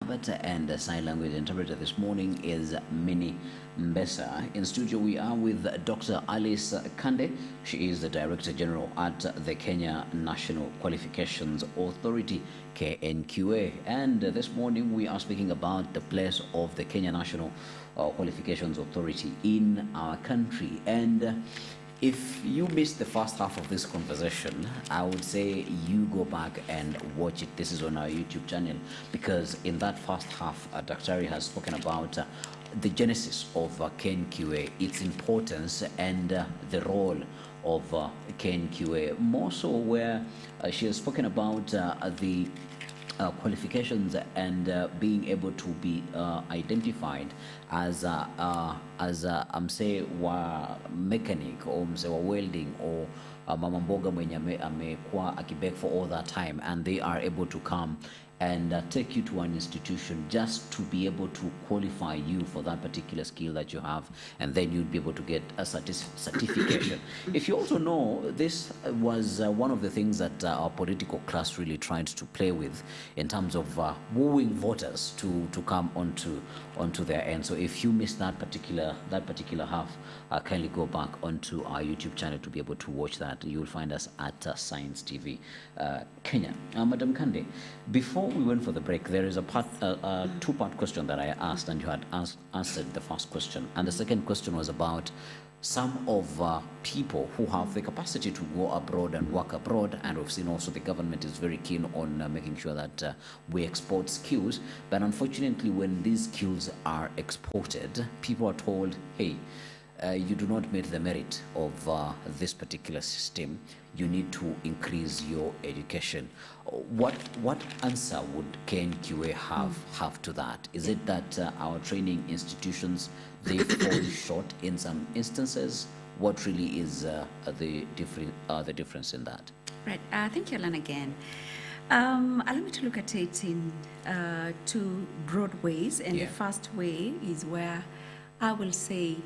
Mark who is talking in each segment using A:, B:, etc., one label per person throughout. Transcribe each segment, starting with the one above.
A: And the sign language interpreter this morning is Mini Mbesa. In studio, we are with Dr. Alice Kande. She is the Director General at the Kenya National Qualifications Authority, KNQA. And this morning, we are speaking about the place of the Kenya National Qualifications Authority in our country. And if you missed the first half of this conversation, I would say you go back and watch it. This is on our YouTube channel, because in that first half, Dr. Ari has spoken about the genesis of KNQA, its importance, and the role of KNQA. More so, where she has spoken about the qualifications and being able to be identified as say wa mechanic or mse wa welding or mama mboga mwenye amekuwa akibeg for all that time, and they are able to come and take you to an institution just to be able to qualify you for that particular skill that you have, and then you'd be able to get a certification. If you also know, this was one of the things that our political class really tried to play with in terms of wooing voters to come onto their end. So if you missed that particular half, kindly go back onto our YouTube channel to be able to watch that. You will find us at Science TV Kenya. Madam Kande, before we went for the break, there is a two-part question that I asked, and you had answered the first question. And the second question was about some of people who have the capacity to go abroad and work abroad, and we've seen also the government is very keen on making sure that we export skills. But unfortunately, when these skills are exported, people are told, hey, you do not meet the merit of this particular system. You need to increase your education. What answer would KNQA have to that? Is it that our training institutions, they fall short in some instances? What really is the difference in that?
B: Right. Thank you, Alan, again. Allow me to look at it in two broad ways. And the first way is where I will say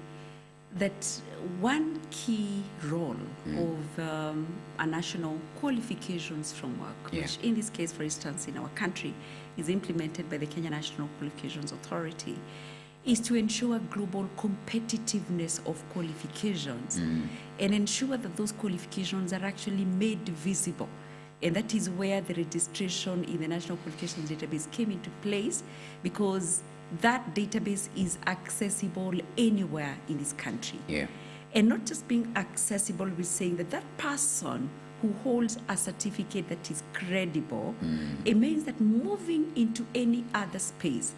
B: that one key role of a national qualifications framework, which in this case, for instance, in our country, is implemented by the Kenya National Qualifications Authority, is to ensure global competitiveness of qualifications and ensure that those qualifications are actually made visible. And that is where the registration in the National Qualifications Database came into place, because that database is accessible anywhere in this country. And not just being accessible, we're saying that that person who holds a certificate that is credible, it means that moving into any other space,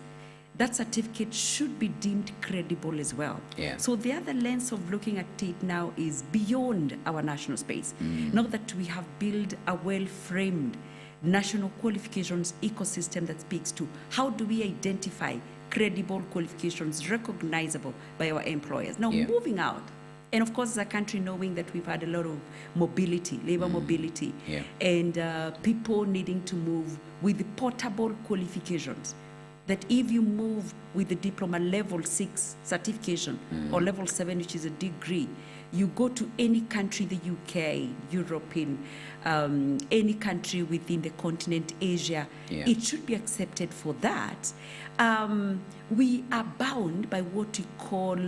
B: that certificate should be deemed credible as well. So the other lens of looking at it now is beyond our national space. Now that we have built a well-framed national qualifications ecosystem that speaks to how do we identify credible qualifications recognizable by our employers. Now moving out, and of course as a country knowing that we've had a lot of mobility, labor mobility, and people needing to move with portable qualifications, that if you move with the diploma level 6 certification or level 7, which is a degree, you go to any country, the UK, Europe, any country within the continent, Asia, it should be accepted for that. We are bound by what we call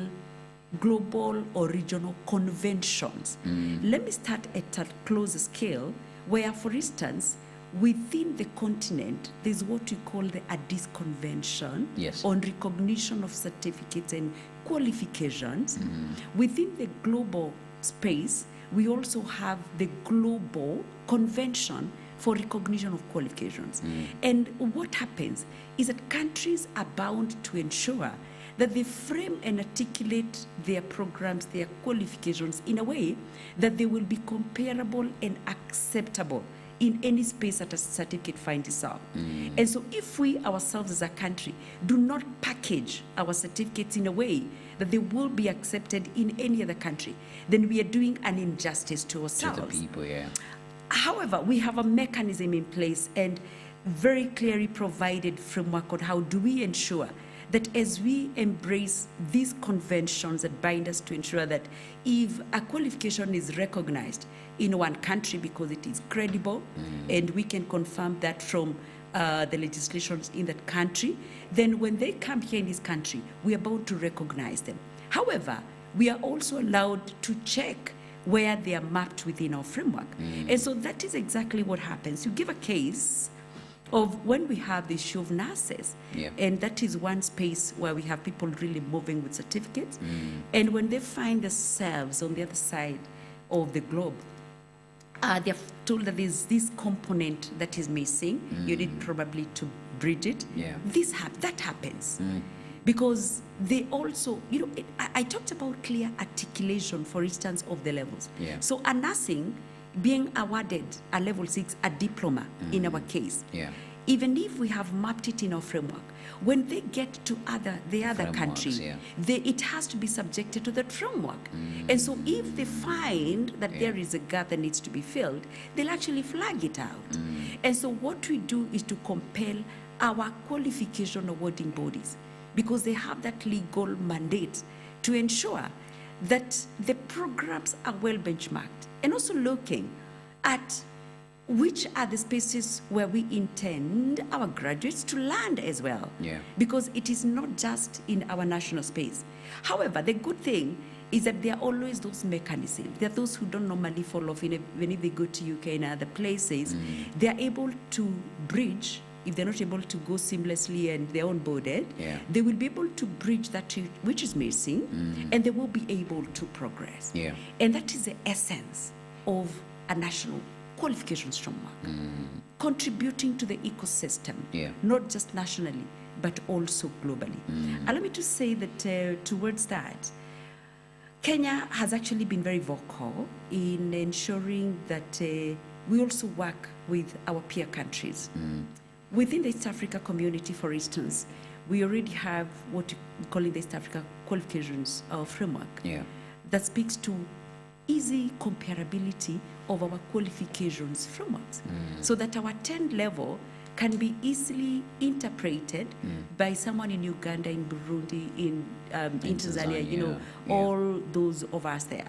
B: global or regional conventions. Let me start at a closer scale, where, for instance, within the continent, there's what we call the Addis Convention on recognition of certificates and qualifications. Within the global space, we also have the Global Convention for recognition of qualifications. And what happens is that countries are bound to ensure that they frame and articulate their programs, their qualifications in a way that they will be comparable and acceptable in any space that a certificate finds itself. And so if we ourselves as a country do not package our certificates in a way that they will be accepted in any other country, then we are doing an injustice to ourselves.
A: To the people,
B: However, we have a mechanism in place and very clearly provided framework on how do we ensure that as we embrace these conventions that bind us to ensure that if a qualification is recognized in one country because it is credible, and we can confirm that from the legislations in that country, then when they come here in this country, we are bound to recognize them. However, we are also allowed to check where they are mapped within our framework. And so that is exactly what happens. You give a case of when we have the issue of nurses, and that is one space where we have people really moving with certificates, and when they find themselves on the other side of the globe, they're told that there's this component that is missing. You need probably to bridge it. That happens. Because they also, I talked about clear articulation, for instance, of the levels. So a nursing being awarded a level 6, a diploma in our case, even if we have mapped it in our framework, when they get to the other country, it has to be subjected to that framework. And so if they find that there is a gap that needs to be filled, they'll actually flag it out. And so what we do is to compel our qualification awarding bodies, because they have that legal mandate to ensure that the programs are well benchmarked, and also looking at which are the spaces where we intend our graduates to land as well. Because it is not just in our national space. However, the good thing is that there are always those mechanisms. There are those who don't normally fall off, even if they go to UK and other places. They are able to bridge. If they're not able to go seamlessly and they're onboarded, they will be able to bridge that which is missing, and they will be able to progress. And that is the essence of a national qualifications framework, contributing to the ecosystem, not just nationally, but also globally. Allow me to say that towards that, Kenya has actually been very vocal in ensuring that we also work with our peer countries. Within the East Africa community, for instance, we already have what we call in the East Africa Qualifications Framework that speaks to easy comparability of our qualifications frameworks, so that our 10 level can be easily interpreted by someone in Uganda, in Burundi, in Tanzania, all those of us there.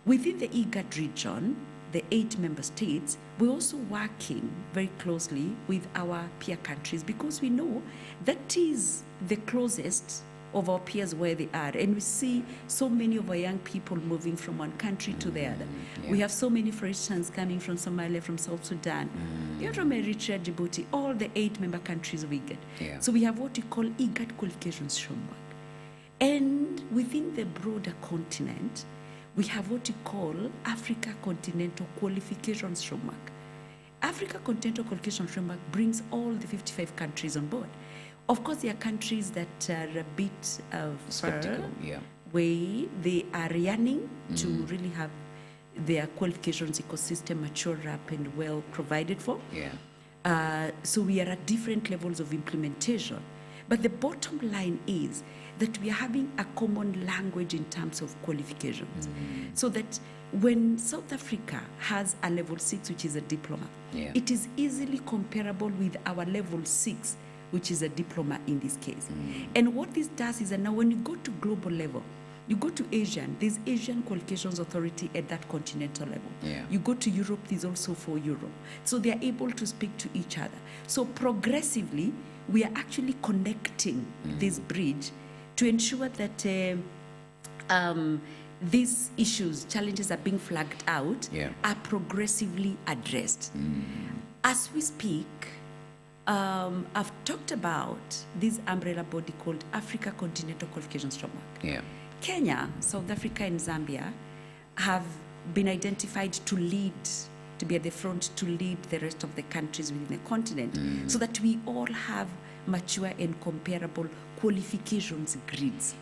B: Within the IGAD region, the 8 member states, we're also working very closely with our peer countries, because we know that is the closest of our peers where they are. And we see so many of our young people moving from one country to the other. We have so many, for instance, coming from Somalia, from South Sudan, from Eritrea, Djibouti, all the 8 member countries of IGAD. So we have what we call IGAD Qualifications Framework. And within the broader continent, we have what we call Africa Continental Qualifications Framework. Africa Continental Qualifications Framework brings all the 55 countries on board. Of course, there are countries that are a bit far away. They are yearning to really have their qualifications ecosystem mature up and well provided for. So we are at different levels of implementation. But the bottom line is that we are having a common language in terms of qualifications. So that when South Africa has a level 6, which is a diploma, it is easily comparable with our level 6, which is a diploma in this case. And what this does is that now when you go to global level, you go to Asian, there's Asian Qualifications Authority at that continental level. You go to Europe, there's also for Europe. So they are able to speak to each other. So progressively, we are actually connecting this bridge to ensure that these issues, challenges are being flagged out, are progressively addressed. As we speak, I've talked about this umbrella body called Africa Continental Qualifications Framework. Kenya, South Africa, and Zambia have been identified to lead, to be at the front, to lead the rest of the countries within the continent, so that we all have mature and comparable qualifications grids.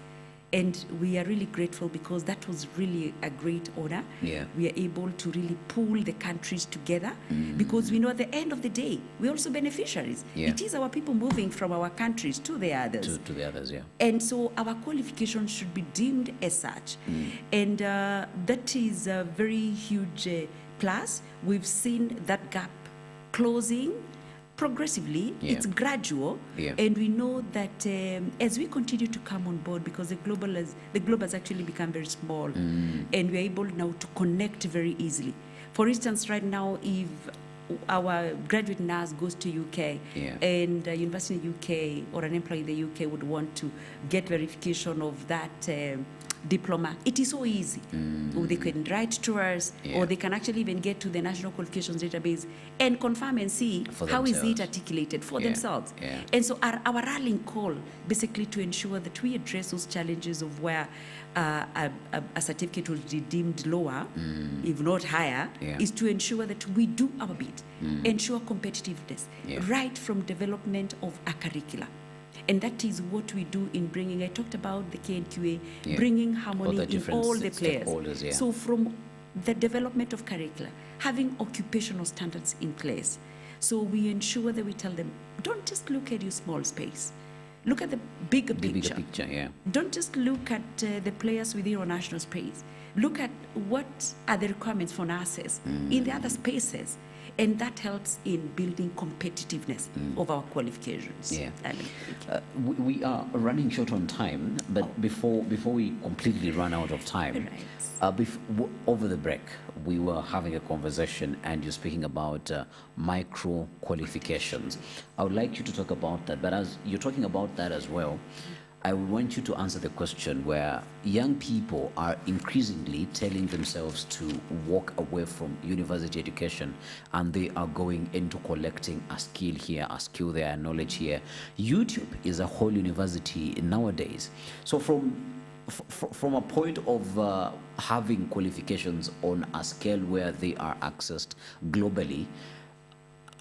B: And we are really grateful, because that was really a great honor. We are able to really pull the countries together, because we know at the end of the day, we're also beneficiaries. It is our people moving from our countries to the others.
A: To the others,
B: And so our qualifications should be deemed as such. And that is a very huge plus. We've seen that gap closing progressively. It's gradual, and we know that as we continue to come on board, because the globe has actually become very small, and we're able now to connect very easily. For instance, right now, if our graduate nurse goes to UK and a university in UK or an employee in the UK would want to get verification of that diploma, it is so easy. Or they can write to us, or they can actually even get to the National Qualifications Database and confirm and see how is it articulated for themselves. And so our rallying call, basically to ensure that we address those challenges of where a certificate will be deemed lower, if not higher, is to ensure that we do our bit, ensure competitiveness, right from development of a curricula. And that is what we do in bringing, I talked about the KNQA, bringing harmony in all the players. So from the development of curricula, having occupational standards in place. So we ensure that we tell them, don't just look at your small space. Look at the bigger picture. Don't just look at the players within our national space. Look at what are the requirements for nurses in the other spaces. And that helps in building competitiveness of our qualifications.
A: We are running short on time, but before we completely run out of time, over the break, we were having a conversation and you're speaking about micro qualifications. I would like you to talk about that, but as you're talking about that as well, I want you to answer the question where young people are increasingly telling themselves to walk away from university education and they are going into collecting a skill here, a skill there, knowledge here. YouTube is a whole university nowadays. So from a point of having qualifications on a scale where they are accessed globally,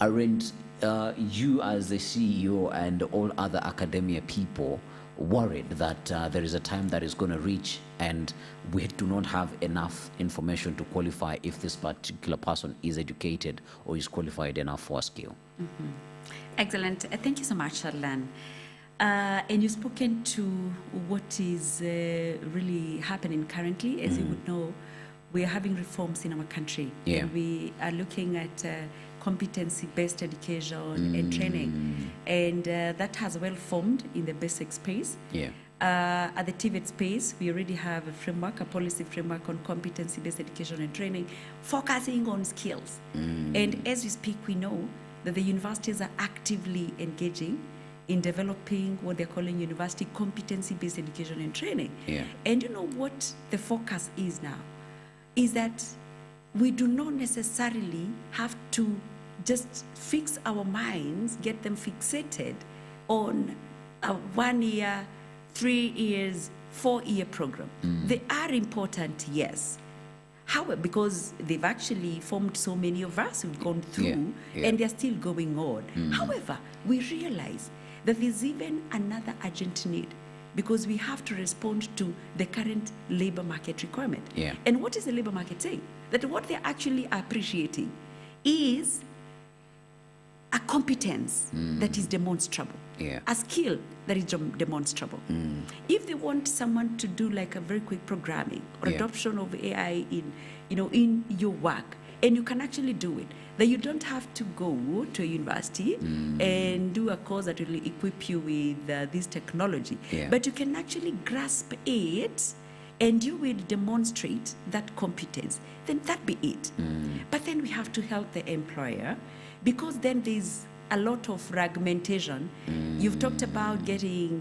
A: aren't you as the CEO and all other academia people worried that there is a time that is going to reach and we do not have enough information to qualify if this particular person is educated or is qualified enough for a skill?
B: Excellent. Thank you so much, Charlan. And you've spoken to what is really happening currently. As you would know, we are having reforms in our country. And we are looking at competency-based education and training. And that has well formed in the basic space. At the TVET space, we already have a framework, a policy framework on competency-based education and training, focusing on skills. And as we speak, we know that the universities are actively engaging in developing what they're calling university competency-based education and training. And you know what the focus is now? Is that we do not necessarily have to just fix our minds, get them fixated on a 1 year, 3 years, 4-year program. They are important, yes. However, because they've actually formed so many of us who've gone through and they're still going on. However, we realize that there's even another urgent need because we have to respond to the current labor market requirement. And what is the labor market saying? That what they're actually appreciating is a competence that is demonstrable, a skill that is demonstrable. If they want someone to do like a very quick programming or adoption of AI in your work, and you can actually do it, that you don't have to go to a university and do a course that will equip you with this technology, but you can actually grasp it and you will demonstrate that competence, then that be it. But then we have to help the employer because then there's a lot of fragmentation. You've talked about getting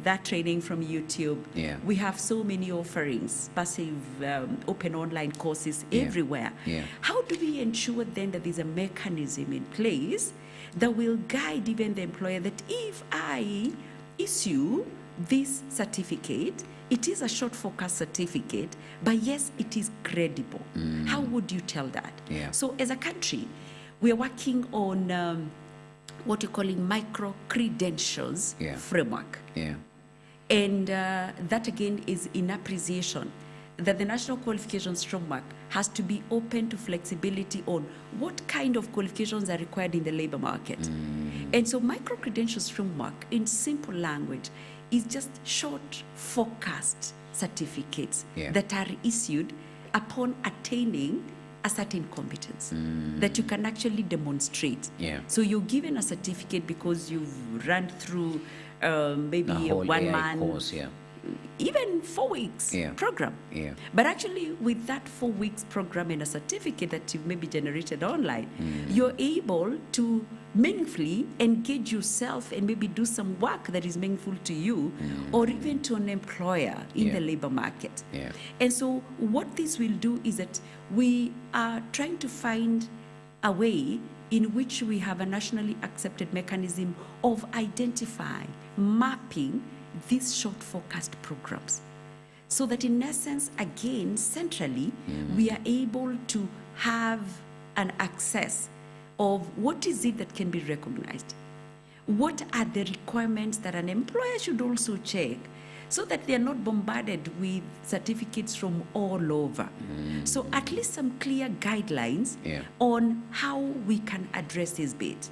B: that training from YouTube. We have so many offerings, passive, open online courses everywhere. How do we ensure then that there's a mechanism in place that will guide even the employer that if I issue this certificate, it is a short focus certificate, but yes, it is credible. How would you tell that? So as a country, we are working on what you're calling micro-credentials framework. And that again is in appreciation that the National Qualifications Framework has to be open to flexibility on what kind of qualifications are required in the labor market. And so micro-credentials framework, in simple language, is just short, focused certificates that are issued upon attaining a certain competence that you can actually demonstrate. So you're given a certificate because you've run through maybe a 1 month course, even 4 weeks program. But actually, with that 4 weeks program and a certificate that you've maybe generated online, you're able to meaningfully engage yourself and maybe do some work that is meaningful to you or even to an employer in the labor market. And so what this will do is that we are trying to find a way in which we have a nationally accepted mechanism of identifying, mapping these short forecast programs. So that in essence, again, centrally, we are able to have an access of what is it that can be recognized. What are the requirements that an employer should also check so that they are not bombarded with certificates from all over. So at least some clear guidelines on how we can address this bit.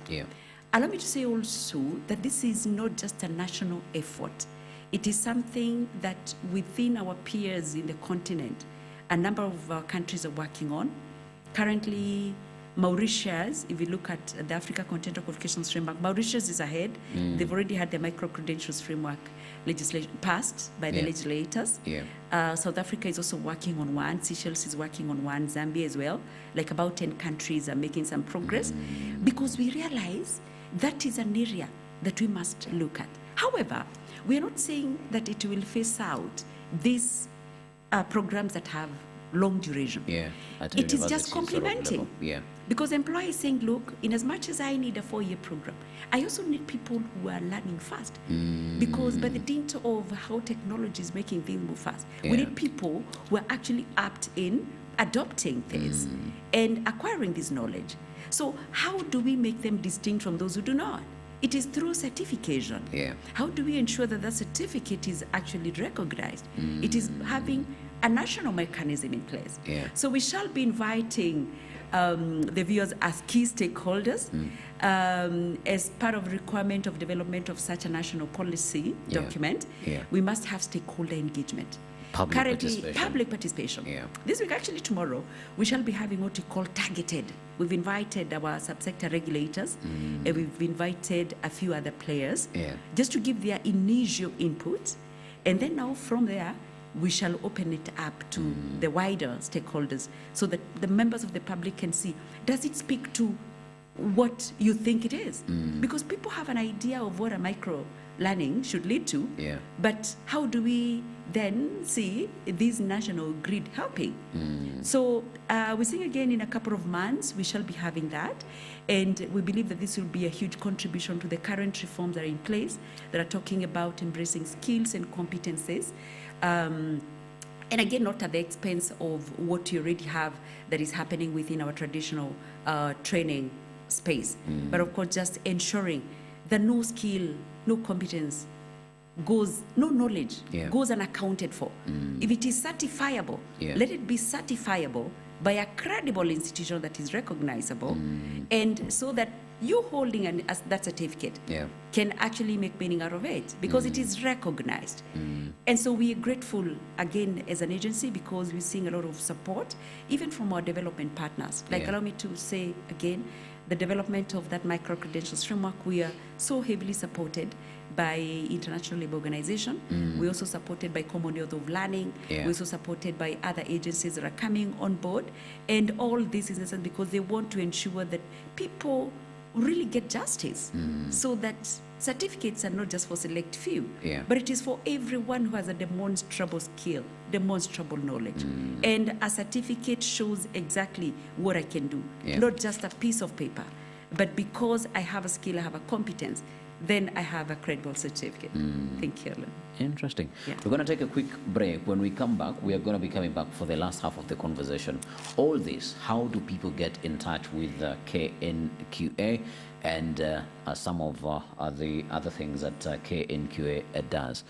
B: Allow me to say also that this is not just a national effort. It is something that within our peers in the continent, a number of our countries are working on. Currently, Mauritius, if you look at the Africa Continental Qualifications Framework, Mauritius is ahead. They've already had the micro-credentials framework legislation passed by the legislators. South Africa is also working on one. Seychelles is working on one. Zambia as well. Like about 10 countries are making some progress because we realize that is an area that we must look at. However, we are not saying that it will phase out these programs that have long duration. It is just complementing. Because employers is saying, look, in as much as I need a 4-year program, I also need people who are learning fast. Because by the dint of how technology is making things move fast, we need people who are actually apt in adopting this and acquiring this knowledge. So how do we make them distinct from those who do not? It is through certification. How do we ensure that that certificate is actually recognized? It is having a national mechanism in place. So we shall be inviting the viewers as key stakeholders as part of requirement of development of such a national policy document. We must have stakeholder engagement. Public participation. This week, actually tomorrow, we shall be having what we call targeted. We've invited our subsector regulators and we've invited a few other players just to give their initial input. And then now from there, we shall open it up to the wider stakeholders so that the members of the public can see, does it speak to what you think it is? Because people have an idea of what a micro learning should lead to, but how do we then see this national grid helping? So we're seeing again in a couple of months, we shall be having that. And we believe that this will be a huge contribution to the current reforms that are in place that are talking about embracing skills and competences. And again, not at the expense of what you already have that is happening within our traditional training space. But of course, just ensuring that no skill, no competence goes, no knowledge goes unaccounted for. If it is certifiable, let it be certifiable by a credible institution that is recognizable, and so that you holding that certificate can actually make meaning out of it because it is recognized. And so we are grateful again as an agency because we're seeing a lot of support even from our development partners. Like allow me to say again, the development of that micro-credentials framework, we are so heavily supported by International Labour Organization. We're also supported by Commonwealth of Learning. We're also supported by other agencies that are coming on board. And all this is necessary because they want to ensure that people really get justice so that certificates are not just for select few, but it is for everyone who has a demonstrable skill, demonstrable knowledge. And a certificate shows exactly what I can do, not just a piece of paper, but because I have a skill, I have a competence, then I have a credible certificate. Thank you, Alan.
A: Interesting. We're going to take a quick break. When we come back, we are going to be coming back for the last half of the conversation. All this, how do people get in touch with KNQA and some of the other things that KNQA does?